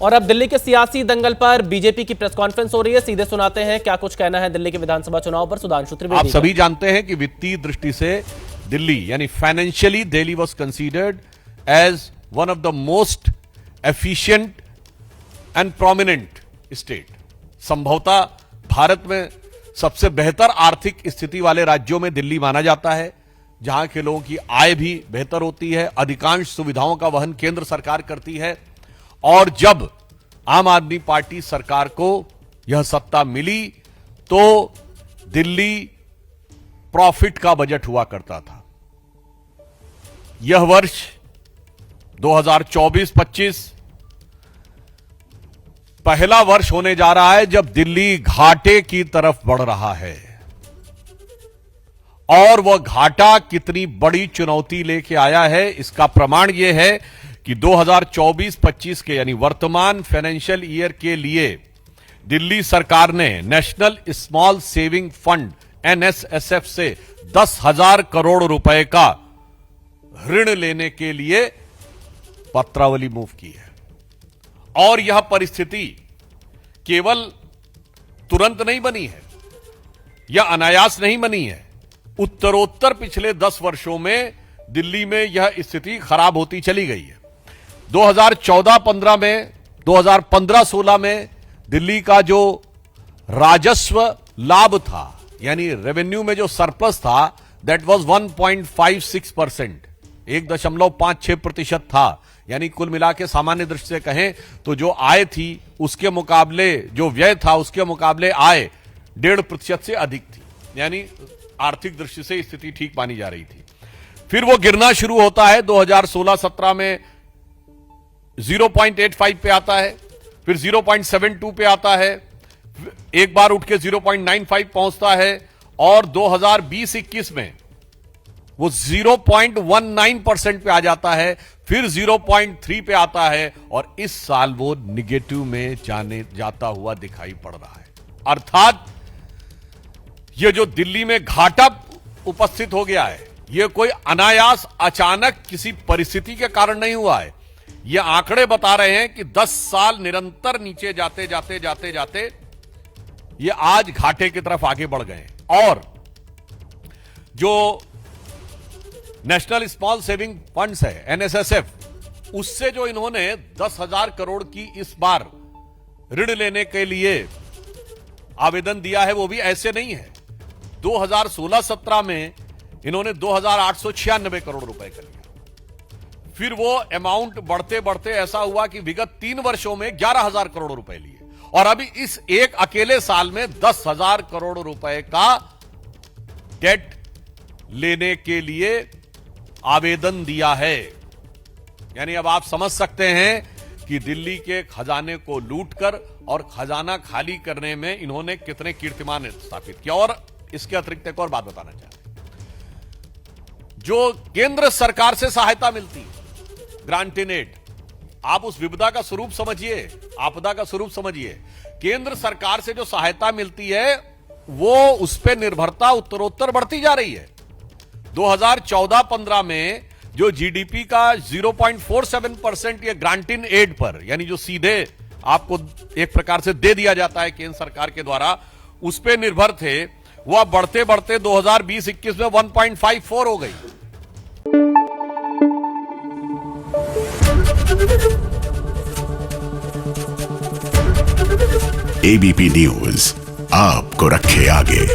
और अब दिल्ली के सियासी दंगल पर बीजेपी की प्रेस कॉन्फ्रेंस हो रही है। सीधे सुनाते हैं क्या कुछ कहना है दिल्ली के विधानसभा चुनाव पर सुधांशु त्रिवेदी। आप सभी जानते हैं कि वित्तीय दृष्टि से दिल्ली यानी financially Delhi was considered as one of the most efficient and prominent state. संभवतः भारत में सबसे बेहतर आर्थिक स्थिति वाले राज्यों में दिल्ली माना जाता है, जहां के लोगों की आय भी बेहतर होती है, अधिकांश सुविधाओं का वहन केंद्र सरकार करती है। और जब आम आदमी पार्टी सरकार को यह सत्ता मिली तो दिल्ली प्रॉफिट का बजट हुआ करता था। यह वर्ष 2024-25 पहला वर्ष होने जा रहा है जब दिल्ली घाटे की तरफ बढ़ रहा है, और वह घाटा कितनी बड़ी चुनौती लेके आया है इसका प्रमाण यह है कि 2024-25 के यानी वर्तमान फाइनेंशियल ईयर के लिए दिल्ली सरकार ने national small saving fund NSSF से 10,000 करोड़ रुपए का ऋण लेने के लिए पत्रावली मूव की है। और यह परिस्थिति केवल तुरंत नहीं बनी है या अनायास नहीं बनी है, उत्तरोत्तर पिछले 10 वर्षों में दिल्ली में यह स्थिति खराब होती चली गई है। 2014-15 में, 2015-16 में दिल्ली का जो राजस्व लाभ था यानी रेवेन्यू में जो सरप्लस था दैट वाज 1.56%, 1.56% था। यानी कुल मिला के सामान्य दृष्टि से कहें तो जो आय थी उसके मुकाबले जो व्यय था उसके मुकाबले आय 1.5% से अधिक थी, यानी आर्थिक दृष्टि से स्थिति ठीक मानी जा रही थी। फिर वो गिरना शुरू होता है, 2016-17 में 0.85 पे आता है, फिर 0.72 पे आता है, एक बार उठ के 0.95 पहुंचता है, और 2020-21 में वो 0.19% पे आ जाता है, फिर 0.3 पे आता है, और इस साल वो निगेटिव में जाता हुआ दिखाई पड़ रहा है। अर्थात ये जो दिल्ली में घाटा उपस्थित हो गया है, ये कोई अनायास अचानक किसी परिस्थिति के कारण नहीं हुआ है। ये आंकड़े बता रहे हैं कि 10 साल निरंतर नीचे जाते जाते जाते जाते ये आज घाटे की तरफ आगे बढ़ गए। और जो नेशनल स्मॉल सेविंग फंड्स है NSSF, उससे जो इन्होंने 10,000 करोड़ की इस बार ऋण लेने के लिए आवेदन दिया है वो भी ऐसे नहीं है। 2016-17 में इन्होंने 2,896 करोड़ रुपए का लिया। फिर वो अमाउंट बढ़ते बढ़ते ऐसा हुआ कि विगत 3 वर्षों में 11,000 करोड़ रुपए लिए, और अभी इस एक अकेले साल में 10,000 करोड़ रुपए का डेट लेने के लिए आवेदन दिया है। यानी अब आप समझ सकते हैं कि दिल्ली के खजाने को लूटकर और खजाना खाली करने में इन्होंने कितने कीर्तिमान स्थापित किया। और इसके अतिरिक्त एक और बात बताना चाहते हैं, जो केंद्र सरकार से सहायता मिलती है, ग्रांट इन एड, आप उस विपदा का स्वरूप समझिए, आपदा का स्वरूप समझिए। केंद्र सरकार से जो सहायता मिलती है वो उस पर निर्भरता उत्तरोत्तर बढ़ती जा रही है। 2014-15 में जो जीडीपी का 0.47% ये ग्रांट इन एड पर, यानी जो सीधे आपको एक प्रकार से दे दिया जाता है केंद्र सरकार के द्वारा, उस पर निर्भर थे, वह बढ़ते बढ़ते 2020-21 में 1.54 हो गई। एबीपी न्यूज आपको रखे आगे।